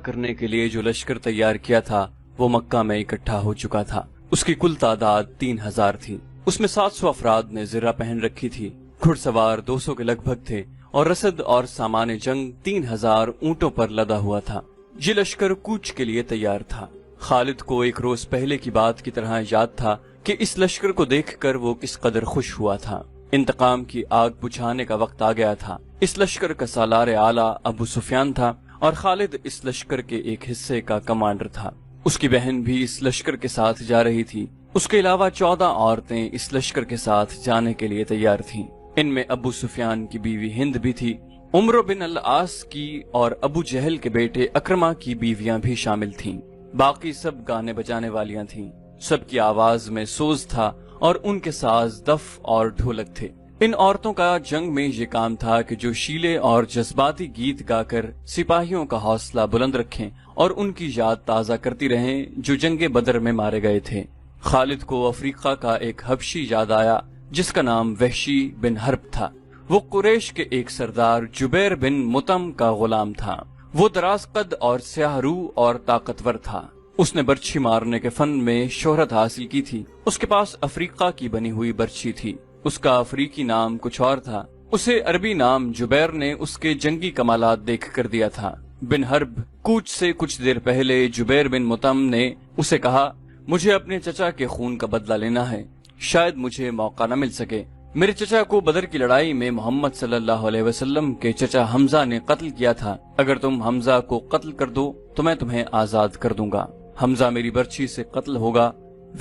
کرنے کے لیے جو لشکر تیار کیا تھا وہ مکہ میں اکٹھا ہو چکا تھا۔ اس کی کل تعداد 3000 تھی۔ اس میں 700 افراد نے زرہ پہن رکھی تھی، گھڑ سوار 200 کے لگ بھگ تھے، اور رسد اور سامان جنگ 3000 اونٹوں پر لدا ہوا تھا۔ یہ لشکر کوچ کے لیے تیار تھا۔ خالد کو ایک روز پہلے کی بات کی طرح یاد تھا کہ اس لشکر کو دیکھ کر وہ کس قدر خوش ہوا تھا۔ انتقام کی آگ بجھانے کا وقت آ گیا تھا۔ اس لشکر کا سالار اعلیٰ ابو سفیان تھا اور خالد اس لشکر کے ایک حصے کا کمانڈر تھا۔ اس کی بہن بھی اس لشکر کے ساتھ جا رہی تھی۔ اس کے علاوہ 14 عورتیں اس لشکر کے ساتھ جانے کے لیے تیار تھیں۔ ان میں ابو سفیان کی بیوی ہند بھی تھی۔ عمرو بن العاص کی اور ابو جہل کے بیٹے اکرمہ کی بیویاں بھی شامل تھیں۔ باقی سب گانے بجانے والیاں تھیں۔ سب کی آواز میں سوز تھا اور ان کے ساز دف اور ڈھولک تھے۔ ان عورتوں کا جنگ میں یہ کام تھا کہ جو شیلے اور جذباتی گیت گا کر سپاہیوں کا حوصلہ بلند رکھیں اور ان کی یاد تازہ کرتی رہیں جو جنگ بدر میں مارے گئے تھے۔ خالد کو افریقہ کا ایک حبشی یاد آیا جس کا نام وحشی بن حرب تھا۔ وہ قریش کے ایک سردار جبیر بن مطعم کا غلام تھا۔ وہ دراز قد اور سیاہ رو اور طاقتور تھا۔ اس نے برچھی مارنے کے فن میں شہرت حاصل کی تھی۔ اس کے پاس افریقہ کی بنی ہوئی برچھی تھی۔ اس کا افریقی نام کچھ اور تھا۔ اسے عربی نام جبیر نے اس کے جنگی کمالات دیکھ کر دیا تھا۔ بن حرب کوچ سے کچھ دیر پہلے جبیر بن مطعم نے اسے کہا، مجھے اپنے چچا کے خون کا بدلہ لینا ہے، شاید مجھے موقع نہ مل سکے۔ میرے چچا کو بدر کی لڑائی میں محمد صلی اللہ علیہ وسلم کے چچا حمزہ نے قتل کیا تھا۔ اگر تم حمزہ کو قتل کر دو تو میں تمہیں آزاد کر دوں گا۔ حمزہ میری برچھی سے قتل ہوگا،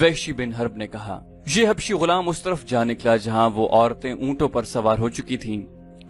وحشی بن حرب نے کہا۔ یہ حبشی غلام اس طرف جا نکلا جہاں وہ عورتیں اونٹوں پر سوار ہو چکی تھیں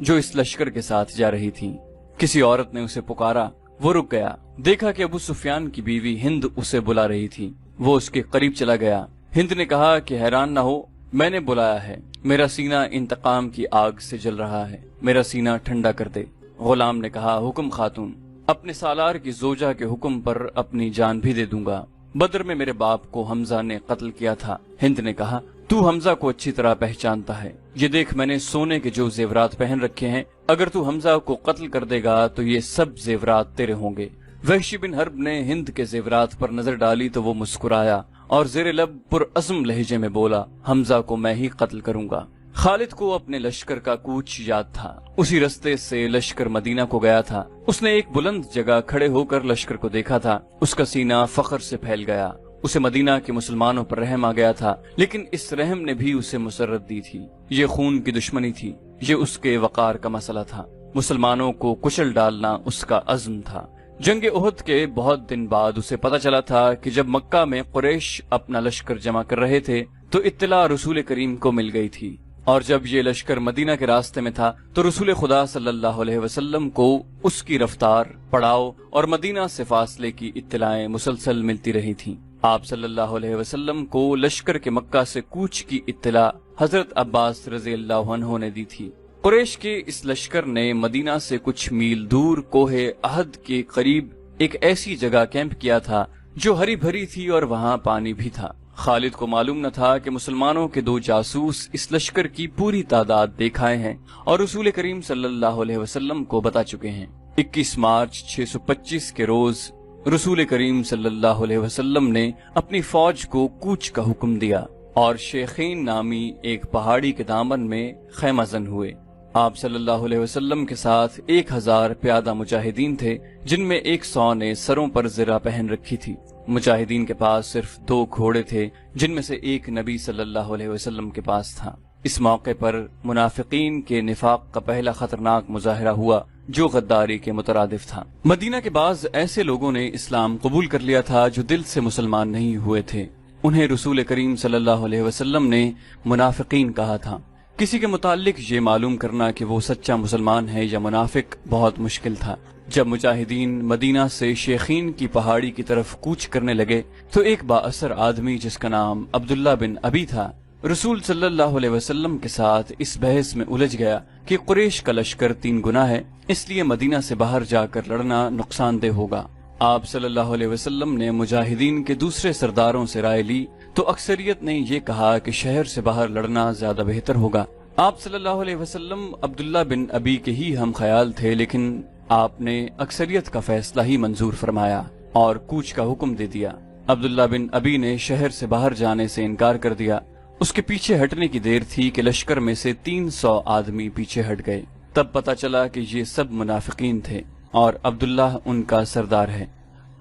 جو اس لشکر کے ساتھ جا رہی تھیں۔ کسی عورت نے اسے پکارا، وہ رک گیا۔ دیکھا کہ ابو سفیان کی بیوی ہند اسے بلا رہی تھی۔ وہ اس کے قریب چلا گیا۔ ہند نے کہا کہ حیران نہ ہو، میں نے بلایا ہے، میرا سینہ انتقام کی آگ سے جل رہا ہے، میرا سینہ ٹھنڈا کر دے۔ غلام نے کہا، حکم خاتون، اپنے سالار کی زوجہ کے حکم پر اپنی جان بھی دے دوں گا۔ بدر میں میرے باپ کو حمزہ نے قتل کیا تھا۔ ہند نے کہا، تو حمزہ کو اچھی طرح پہچانتا ہے، یہ دیکھ میں نے سونے کے جو زیورات پہن رکھے ہیں، اگر تو حمزہ کو قتل کر دے گا تو یہ سب زیورات تیرے ہوں گے۔ وحشی بن حرب نے ہند کے زیورات پر نظر ڈالی تو وہ مسکرایا اور زیر لب پرعزم لہجے میں بولا، حمزہ کو میں ہی قتل کروں گا۔ خالد کو اپنے لشکر کا کوچ یاد تھا۔ اسی رستے سے لشکر مدینہ کو گیا تھا۔ اس نے ایک بلند جگہ کھڑے ہو کر لشکر کو دیکھا تھا۔ اس کا سینہ فخر سے پھیل گیا۔ اسے مدینہ کے مسلمانوں پر رحم آ گیا تھا، لیکن اس رحم نے بھی اسے مسرت دی تھی۔ یہ خون کی دشمنی تھی، یہ اس کے وقار کا مسئلہ تھا۔ مسلمانوں کو کچل ڈالنا اس کا عزم تھا۔ جنگ احد کے بہت دن بعد اسے پتہ چلا تھا کہ جب مکہ میں قریش اپنا لشکر جمع کر رہے تھے تو اطلاع رسول کریم کو مل گئی تھی، اور جب یہ لشکر مدینہ کے راستے میں تھا تو رسول خدا صلی اللہ علیہ وسلم کو اس کی رفتار، پڑاؤ اور مدینہ سے فاصلے کی اطلاعیں مسلسل ملتی رہی تھیں۔ آپ صلی اللہ علیہ وسلم کو لشکر کے مکہ سے کوچ کی اطلاع حضرت عباس رضی اللہ عنہ نے دی تھی۔ قریش کے اس لشکر نے مدینہ سے کچھ میل دور کوہ احد کے قریب ایک ایسی جگہ کیمپ کیا تھا جو ہری بھری تھی اور وہاں پانی بھی تھا۔ خالد کو معلوم نہ تھا کہ مسلمانوں کے 2 جاسوس اس لشکر کی پوری تعداد دیکھ آئے ہیں اور رسول کریم صلی اللہ علیہ وسلم کو بتا چکے ہیں۔ 21 مارچ 625 کے روز رسول کریم صلی اللہ علیہ وسلم نے اپنی فوج کو کوچ کا حکم دیا اور شیخین نامی ایک پہاڑی کے دامن میں خیمہ زن ہوئے۔ آپ صلی اللہ علیہ وسلم کے ساتھ 1000 پیادہ مجاہدین تھے، جن میں 100 نے سروں پر زرہ پہن رکھی تھی۔ مجاہدین کے پاس صرف 2 گھوڑے تھے، جن میں سے ایک نبی صلی اللہ علیہ وسلم کے پاس تھا۔ اس موقع پر منافقین کے نفاق کا پہلا خطرناک مظاہرہ ہوا جو غداری کے مترادف تھا۔ مدینہ کے بعض ایسے لوگوں نے اسلام قبول کر لیا تھا جو دل سے مسلمان نہیں ہوئے تھے۔ انہیں رسول کریم صلی اللہ علیہ وسلم نے منافقین کہا تھا۔ کسی کے متعلق یہ معلوم کرنا کہ وہ سچا مسلمان ہے یا منافق بہت مشکل تھا۔ جب مجاہدین مدینہ سے شیخین کی پہاڑی کی طرف کوچ کرنے لگے تو ایک با اثر آدمی جس کا نام عبداللہ بن ابی تھا رسول صلی اللہ علیہ وسلم کے ساتھ اس بحث میں الجھ گیا کہ قریش کا لشکر 3 گنا ہے، اس لیے مدینہ سے باہر جا کر لڑنا نقصان دہ ہوگا۔ آپ صلی اللہ علیہ وسلم نے مجاہدین کے دوسرے سرداروں سے رائے لی تو اکثریت نے یہ کہا کہ شہر سے باہر لڑنا زیادہ بہتر ہوگا۔ آپ صلی اللہ علیہ وسلم عبداللہ بن ابی کے ہی ہم خیال تھے، لیکن آپ نے اکثریت کا فیصلہ ہی منظور فرمایا اور کوچ کا حکم دے دیا۔ عبداللہ بن ابی نے شہر سے باہر جانے سے انکار کر دیا۔ اس کے پیچھے ہٹنے کی دیر تھی کہ لشکر میں سے 300 آدمی پیچھے ہٹ گئے۔ تب پتہ چلا کہ یہ سب منافقین تھے اور عبداللہ ان کا سردار ہے۔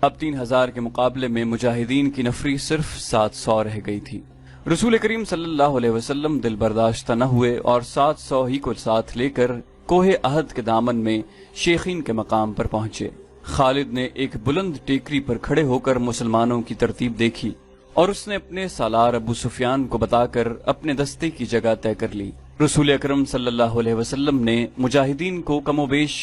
اب 3000 کے مقابلے میں مجاہدین کی نفری صرف 700 رہ گئی تھی۔ رسول کریم صلی اللہ علیہ وسلم دل برداشتہ نہ ہوئے اور 700 ہی کو ساتھ لے کر کوہ احد کے دامن میں شیخین کے مقام پر پہنچے۔ خالد نے ایک بلند ٹیکری پر کھڑے ہو کر مسلمانوں کی ترتیب دیکھی اور اس نے اپنے سالار ابو سفیان کو بتا کر اپنے دستے کی جگہ طے کر لی۔ رسول اکرم صلی اللہ علیہ وسلم نے مجاہدین کو کم و بیش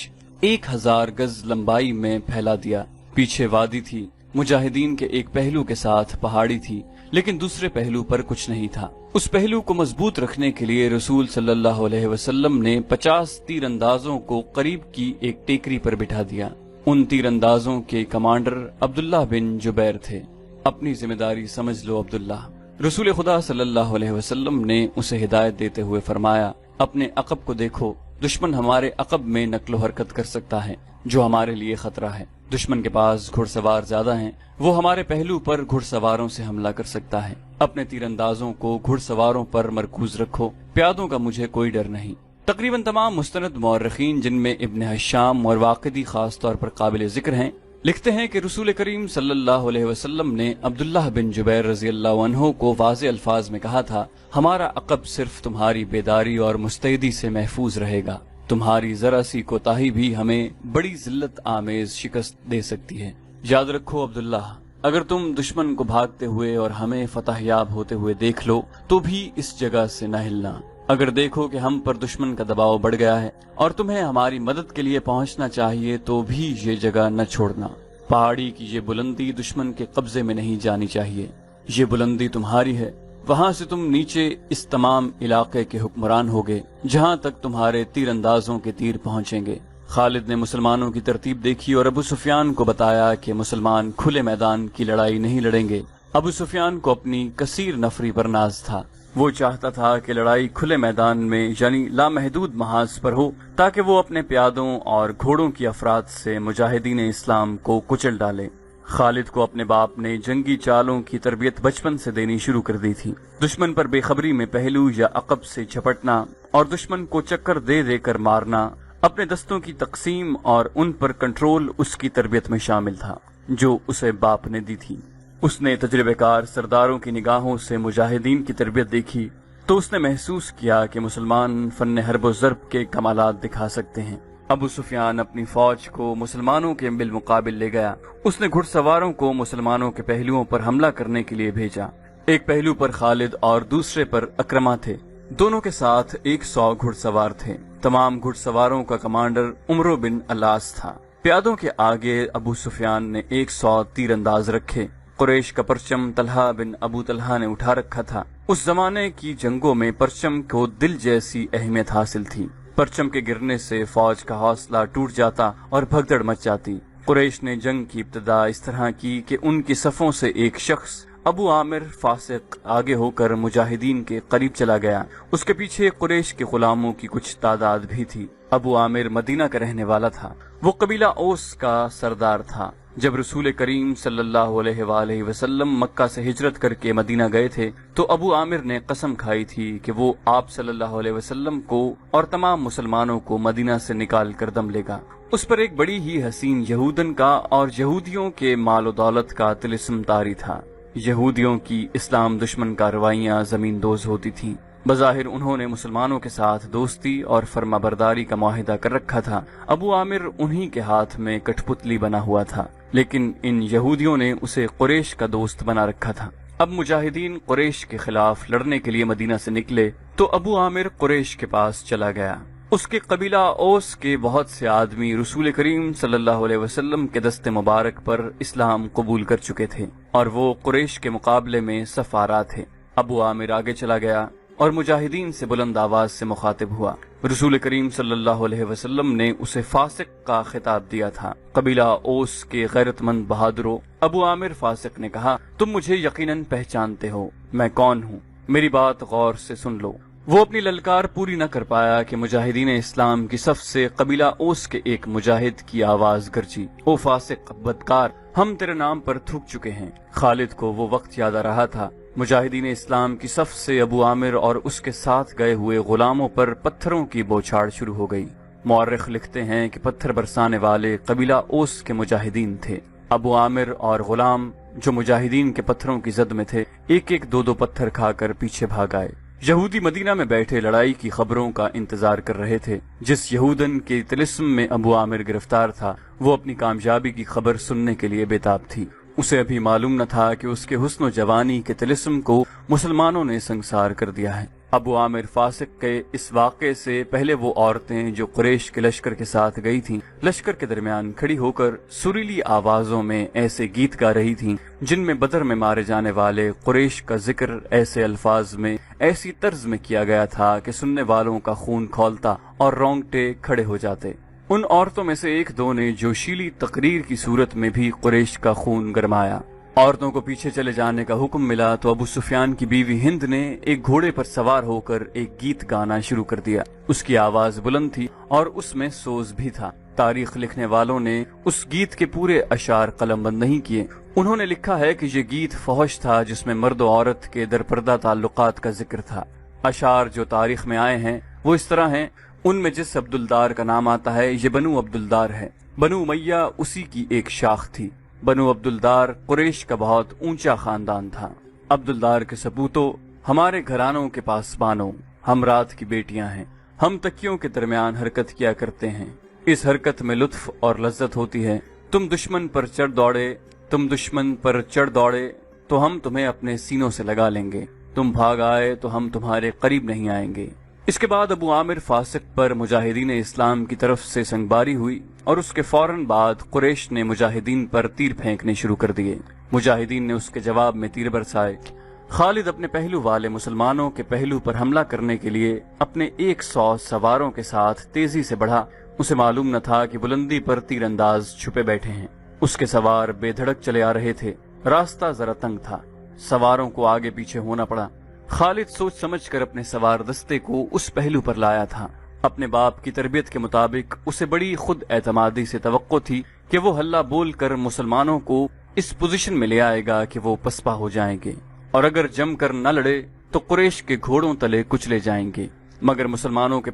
1000 گز لمبائی میں پھیلا دیا۔ پیچھے وادی تھی، مجاہدین کے ایک پہلو کے ساتھ پہاڑی تھی، لیکن دوسرے پہلو پر کچھ نہیں تھا۔ اس پہلو کو مضبوط رکھنے کے لیے رسول صلی اللہ علیہ وسلم نے 50 تیر اندازوں کو قریب کی ایک ٹیکری پر بٹھا دیا۔ ان تیر اندازوں کے کمانڈر عبداللہ بن جبیر تھے۔ اپنی ذمہ داری سمجھ لو عبداللہ۔ رسول خدا صلی اللہ علیہ وسلم نے اسے ہدایت دیتے ہوئے فرمایا، اپنے عقب کو دیکھو، دشمن ہمارے عقب میں نقل و حرکت کر سکتا ہے، جو ہمارے لیے خطرہ ہے۔ دشمن کے پاس گھڑ سوار زیادہ ہیں، وہ ہمارے پہلو پر گھڑ سواروں سے حملہ کر سکتا ہے۔ اپنے تیر اندازوں کو گھڑ سواروں پر مرکوز رکھو، پیادوں کا مجھے کوئی ڈر نہیں۔ تقریباً تمام مستند مورخین، جن میں ابن حشام اور واقدی خاص طور پر قابل ذکر ہیں، لکھتے ہیں کہ رسول کریم صلی اللہ علیہ وسلم نے عبداللہ بن جبیر رضی اللہ عنہ کو واضح الفاظ میں کہا تھا، ہمارا عقب صرف تمہاری بیداری اور مستعدی سے محفوظ رہے گا، تمہاری ذرا سی کوتاہی بھی ہمیں بڑی ذلت آمیز شکست دے سکتی ہے۔ یاد رکھو عبداللہ، اگر تم دشمن کو بھاگتے ہوئے اور ہمیں فتح یاب ہوتے ہوئے دیکھ لو تو بھی اس جگہ سے نہ ہلنا۔ اگر دیکھو کہ ہم پر دشمن کا دباؤ بڑھ گیا ہے اور تمہیں ہماری مدد کے لیے پہنچنا چاہیے تو بھی یہ جگہ نہ چھوڑنا۔ پہاڑی کی یہ بلندی دشمن کے قبضے میں نہیں جانی چاہیے، یہ بلندی تمہاری ہے، وہاں سے تم نیچے اس تمام علاقے کے حکمران ہوگے جہاں تک تمہارے تیر اندازوں کے تیر پہنچیں گے۔ خالد نے مسلمانوں کی ترتیب دیکھی اور ابو سفیان کو بتایا کہ مسلمان کھلے میدان کی لڑائی نہیں لڑیں گے۔ ابو سفیان کو اپنی کثیر نفری پر ناز تھا، وہ چاہتا تھا کہ لڑائی کھلے میدان میں یعنی لامحدود محاذ پر ہو تاکہ وہ اپنے پیادوں اور گھوڑوں کی افراد سے مجاہدین اسلام کو کچل ڈالے۔ خالد کو اپنے باپ نے جنگی چالوں کی تربیت بچپن سے دینی شروع کر دی تھی۔ دشمن پر بے خبری میں پہلو یا عقب سے جھپٹنا اور دشمن کو چکر دے دے کر مارنا، اپنے دستوں کی تقسیم اور ان پر کنٹرول اس کی تربیت میں شامل تھا جو اسے باپ نے دی تھی۔ اس نے تجربہ کار سرداروں کی نگاہوں سے مجاہدین کی تربیت دیکھی تو اس نے محسوس کیا کہ مسلمان فن حرب و ضرب کے کمالات دکھا سکتے ہیں۔ ابو سفیان اپنی فوج کو مسلمانوں کے بالمقابل لے گیا۔ اس نے گھڑ سواروں کو مسلمانوں کے پہلوؤں پر حملہ کرنے کے لیے بھیجا۔ ایک پہلو پر خالد اور دوسرے پر اکرمہ تھے، دونوں کے ساتھ 100 گھڑ سوار تھے۔ تمام گھڑ سواروں کا کمانڈر عمرو بن الاس تھا۔ پیادوں کے آگے ابو سفیان نے 100 تیر انداز رکھے۔ قریش کا پرچم طلحہ بن ابو طلحہ نے اٹھا رکھا تھا۔ اس زمانے کی جنگوں میں پرچم کو دل جیسی اہمیت حاصل تھی۔ پرچم کے گرنے سے فوج کا حوصلہ ٹوٹ جاتا اور بھگدڑ مچ جاتی۔ قریش نے جنگ کی ابتدا اس طرح کی کہ ان کی صفوں سے ایک شخص ابو عامر فاسق آگے ہو کر مجاہدین کے قریب چلا گیا۔ اس کے پیچھے قریش کے غلاموں کی کچھ تعداد بھی تھی۔ ابو عامر مدینہ کا رہنے والا تھا، وہ قبیلہ اوس کا سردار تھا۔ جب رسول کریم صلی اللہ علیہ وآلہ وسلم مکہ سے ہجرت کر کے مدینہ گئے تھے تو ابو عامر نے قسم کھائی تھی کہ وہ آپ صلی اللہ علیہ وسلم کو اور تمام مسلمانوں کو مدینہ سے نکال کر دم لے گا۔ اس پر ایک بڑی ہی حسین یہودن کا اور یہودیوں کے مال و دولت کا طلسم طاری تھا۔ یہودیوں کی اسلام دشمن کارروائیاں زمین دوز ہوتی تھیں۔ بظاہر انہوں نے مسلمانوں کے ساتھ دوستی اور فرما برداری کا معاہدہ کر رکھا تھا۔ ابو عامر انہی کے ہاتھ میں کٹھ پتلی بنا ہوا تھا، لیکن ان یہودیوں نے اسے قریش کا دوست بنا رکھا تھا۔ اب مجاہدین قریش کے خلاف لڑنے کے لیے مدینہ سے نکلے تو ابو عامر قریش کے پاس چلا گیا۔ اس کے قبیلہ اوس کے بہت سے آدمی رسول کریم صلی اللہ علیہ وسلم کے دست مبارک پر اسلام قبول کر چکے تھے اور وہ قریش کے مقابلے میں صف آرا تھے۔ ابو عامر آگے چلا گیا اور مجاہدین سے بلند آواز سے مخاطب ہوا۔ رسول کریم صلی اللہ علیہ وسلم نے اسے فاسق کا خطاب دیا تھا۔ قبیلہ اوس کے غیرت مند بہادروں، ابو عامر فاسق نے کہا، تم مجھے یقیناً پہچانتے ہو، میں کون ہوں، میری بات غور سے سن لو۔ وہ اپنی للکار پوری نہ کر پایا کہ مجاہدین اسلام کی صف سے قبیلہ اوس کے ایک مجاہد کی آواز گرجی، او فاسق بدکار، ہم تیرے نام پر تھوک چکے ہیں۔ خالد کو وہ وقت یاد آ رہا تھا۔ مجاہدین اسلام کی صف سے ابو عامر اور اس کے ساتھ گئے ہوئے غلاموں پر پتھروں کی بوچھاڑ شروع ہو گئی۔ مورخ لکھتے ہیں کہ پتھر برسانے والے قبیلہ اوس کے مجاہدین تھے۔ ابو عامر اور غلام جو مجاہدین کے پتھروں کی زد میں تھے، ایک ایک دو پتھر کھا کر پیچھے بھاگ آئے۔ یہودی مدینہ میں بیٹھے لڑائی کی خبروں کا انتظار کر رہے تھے۔ جس یہودن کے طلسم میں ابو عامر گرفتار تھا، وہ اپنی کامیابی کی خبر سننے کے لیے بےتاب تھی۔ اسے ابھی معلوم نہ تھا کہ اس کے حسن و جوانی کے طلسم کو مسلمانوں نے سنگسار کر دیا ہے۔ ابو عامر فاسق کے اس واقعے سے پہلے وہ عورتیں جو قریش کے لشکر کے ساتھ گئی تھیں، لشکر کے درمیان کھڑی ہو کر سریلی آوازوں میں ایسے گیت گا رہی تھیں جن میں بدر میں مارے جانے والے قریش کا ذکر ایسے الفاظ میں، ایسی طرز میں کیا گیا تھا کہ سننے والوں کا خون کھولتا اور رونگٹے کھڑے ہو جاتے۔ ان عورتوں میں سے ایک دو نے جوشیلی تقریر کی صورت میں بھی قریش کا خون گرمایا۔ عورتوں کو پیچھے چلے جانے کا حکم ملا تو ابو سفیان کی بیوی ہند نے ایک گھوڑے پر سوار ہو کر ایک گیت گانا شروع کر دیا۔ اس کی آواز بلند تھی اور اس میں سوز بھی تھا۔ تاریخ لکھنے والوں نے اس گیت کے پورے اشعار قلم بند نہیں کیے۔ انہوں نے لکھا ہے کہ یہ گیت فحش تھا جس میں مرد و عورت کے درپردہ تعلقات کا ذکر تھا۔ اشعار جو تاریخ میں آئے ہیں وہ اس طرح ہیں۔ ان میں جس عبدالدار کا نام آتا ہے یہ بنو عبدالدار ہے۔ بنو امیہ اسی کی ایک شاخ تھی۔ بنو عبدالدار قریش کا بہت اونچا خاندان تھا۔ عبدالدار کے سپوتوں، ہمارے گھرانوں کے پاسبانوں، ہم رات کی بیٹیاں ہیں، ہم تکیوں کے درمیان حرکت کیا کرتے ہیں، اس حرکت میں لطف اور لذت ہوتی ہے۔ تم دشمن پر چڑھ دوڑے تو ہم تمہیں اپنے سینوں سے لگا لیں گے، تم بھاگ آئے تو ہم تمہارے قریب نہیں آئیں گے۔ اس کے بعد ابو عامر فاسق پر مجاہدین اسلام کی طرف سے سنگباری ہوئی اور اس کے فوراً بعد قریش نے مجاہدین پر تیر پھینکنے شروع کر دیے۔ مجاہدین نے اس کے جواب میں تیر برسائے۔ خالد اپنے پہلو والے مسلمانوں کے پہلو پر حملہ کرنے کے لیے اپنے 100 سواروں کے ساتھ تیزی سے بڑھا۔ اسے معلوم نہ تھا کہ بلندی پر تیر انداز چھپے بیٹھے ہیں۔ اس کے سوار بے دھڑک چلے آ رہے تھے۔ راستہ ذرا تنگ تھا، سواروں کو آگے پیچھے ہونا پڑا۔ خالد سوچ سمجھ کر اپنے سوار دستے کو اس پہلو پر لایا تھا۔ اپنے باپ کی تربیت کے مطابق اسے بڑی خود اعتمادی سے توقع تھی کہ وہ ہلہ بول کر مسلمانوں کو اس پوزیشن میں لے آئے گا کہ وہ پسپا ہو جائیں گے، اور اگر جم کر نہ لڑے تو قریش کے گھوڑوں تلے کچلے جائیں گے۔ مگر مسلمانوں کے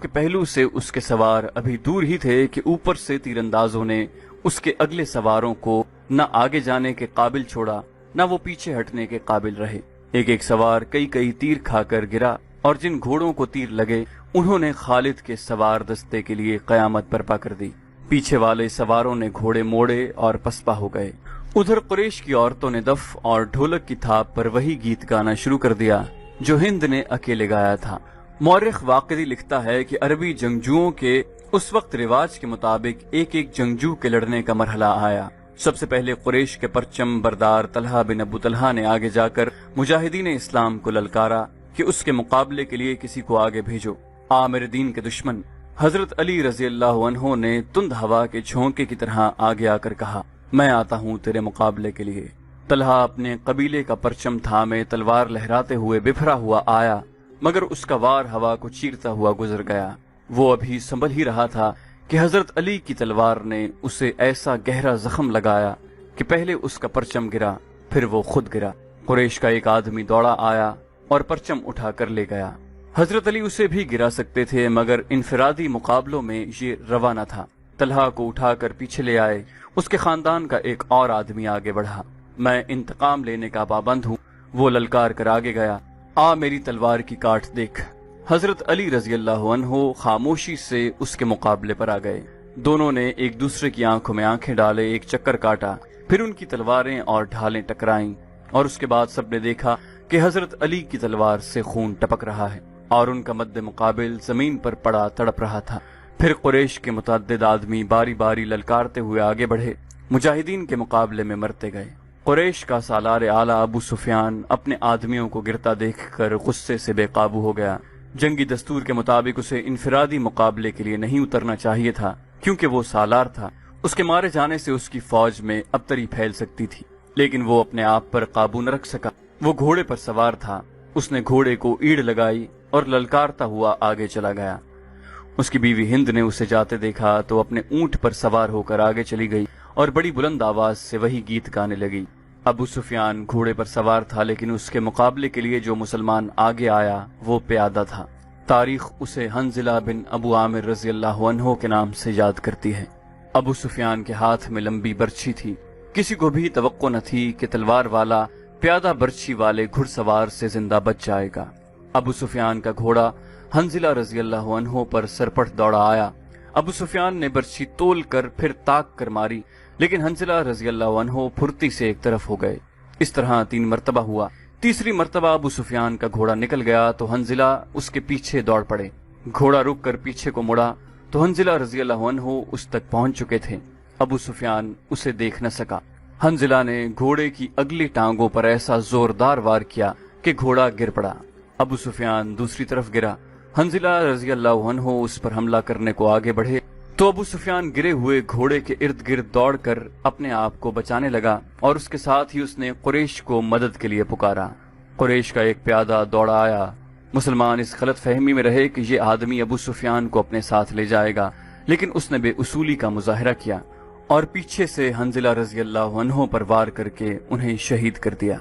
پہلو سے اس کے سوار ابھی دور ہی تھے کہ اوپر سے تیر اندازوں نے اس کے اگلے سواروں کو نہ آگے جانے کے قابل چھوڑا نہ وہ پیچھے ہٹنے کے قابل رہے۔ ایک ایک سوار کئی تیر کھا کر گرا، اور جن گھوڑوں کو تیر لگے انہوں نے خالد کے سوار دستے کے لیے قیامت برپا کر دی۔ پیچھے والے سواروں نے گھوڑے موڑے اور پسپا ہو گئے۔ ادھر قریش کی عورتوں نے دف اور ڈھولک کی تھاپ پر وہی گیت گانا شروع کر دیا جو ہند نے اکیلے گایا تھا۔ مورخ واقعی لکھتا ہے کہ عربی جنگجوؤں کے اس وقت رواج کے مطابق ایک ایک جنگجو کے لڑنے کا مرحلہ آیا۔ سب سے پہلے قریش کے پرچم بردار طلحہ بن ابو طلحہ نے آگے جا کر مجاہدین اسلام کو للکارا کہ اس کے مقابلے کے لیے کسی کو آگے بھیجو۔ عامر دین کے دشمن حضرت علی رضی اللہ عنہ نے تند ہوا کے جھونکے کی طرح آگے آ کر کہا، میں آتا ہوں تیرے مقابلے کے لیے۔ طلحہ اپنے قبیلے کا پرچم تھامے تلوار لہراتے ہوئے بفرا ہوا آیا، مگر اس کا وار ہوا کو چیرتا ہوا گزر گیا۔ وہ ابھی سنبھل ہی رہا تھا کہ حضرت علی کی تلوار نے اسے ایسا گہرا زخم لگایا کہ پہلے اس کا پرچم گرا، پھر وہ خود گرا۔ قریش کا ایک آدمی دوڑا آیا اور پرچم اٹھا کر لے گیا۔ حضرت علی اسے بھی گرا سکتے تھے، مگر انفرادی مقابلوں میں یہ روا نہ تھا۔ طلحہ کو اٹھا کر پیچھے لے آئے۔ اس کے خاندان کا ایک اور آدمی آگے بڑھا۔ میں انتقام لینے کا پابند ہوں، وہ للکار کر آگے گیا، آ میری تلوار کی کاٹ دیکھ۔ حضرت علی رضی اللہ عنہ خاموشی سے اس کے مقابلے پر آ گئے۔ دونوں نے ایک دوسرے کی آنکھوں میں آنکھیں ڈالے، ایک چکر کاٹا، پھر ان کی تلواریں اور ڈھالیں ٹکرائیں، اور اس کے بعد سب نے دیکھا کہ حضرت علی کی تلوار سے خون ٹپک رہا ہے اور ان کا مد مقابل زمین پر پڑا تڑپ رہا تھا۔ پھر قریش کے متعدد آدمی باری باری للکارتے ہوئے آگے بڑھے، مجاہدین کے مقابلے میں مرتے گئے۔ قریش کا سالار اعلیٰ ابو سفیان اپنے آدمیوں کو گرتا دیکھ کر غصے سے بے قابو ہو گیا۔ جنگی دستور کے مطابق اسے انفرادی مقابلے کے لیے نہیں اترنا چاہیے تھا، کیونکہ وہ سالار تھا۔ اس کے مارے جانے سے اس کی فوج میں ابتری پھیل سکتی تھی، لیکن وہ اپنے آپ پر قابو نہ رکھ سکا۔ وہ گھوڑے پر سوار تھا، اس نے گھوڑے کو ایڑ لگائی اور للکارتا ہوا آگے چلا گیا۔ اس کی بیوی ہند نے اسے جاتے دیکھا تو اپنے اونٹ پر سوار ہو کر آگے چلی گئی اور بڑی بلند آواز سے وہی گیت گانے لگی۔ ابو سفیان گھوڑے پر سوار تھا، لیکن اس کے مقابلے کے لیے جو مسلمان آگے آیا وہ پیادہ تھا۔ تاریخ اسے حنظلہ بن ابو عامر رضی اللہ عنہ کے نام سے یاد کرتی ہے۔ ابو سفیان کے ہاتھ میں لمبی برچھی تھی۔ کسی کو بھی توقع نہ تھی کہ تلوار والا پیادہ برچھی والے گھڑ سوار سے زندہ بچ جائے گا۔ ابو سفیان کا گھوڑا حنظلہ رضی اللہ عنہ پر سرپٹ دوڑا آیا۔ ابو سفیان نے برچھی تول کر پھر تاک کر ماری، لیکن حنظلہ رضی اللہ عنہ پھرتی سے ایک طرف ہو گئے۔ اس طرح 3 مرتبہ ہوا۔ تیسری مرتبہ ابو سفیان کا گھوڑا نکل گیا تو حنظلہ اس کے پیچھے دوڑ پڑے۔ گھوڑا رک کر پیچھے کو مڑا تو حنظلہ رضی اللہ عنہ اس تک پہنچ چکے تھے۔ ابو سفیان اسے دیکھ نہ سکا۔ حنظلہ نے گھوڑے کی اگلی ٹانگوں پر ایسا زوردار وار کیا کہ گھوڑا گر پڑا۔ ابو سفیان دوسری طرف گرا۔ حنظلہ رضی اللہ عنہ اس پر حملہ کرنے کو آگے بڑھے تو ابو سفیان گرے ہوئے گھوڑے کے ارد گرد دوڑ کر اپنے آپ کو بچانے لگا، اور اس کے ساتھ ہی اس نے قریش کو مدد کے لیے پکارا۔ قریش کا ایک پیادہ دوڑا آیا۔ مسلمان اس غلط فہمی میں رہے کہ یہ آدمی ابو سفیان کو اپنے ساتھ لے جائے گا، لیکن اس نے بے اصولی کا مظاہرہ کیا اور پیچھے سے حنظلہ رضی اللہ عنہ پر وار کر کے انہیں شہید کر دیا۔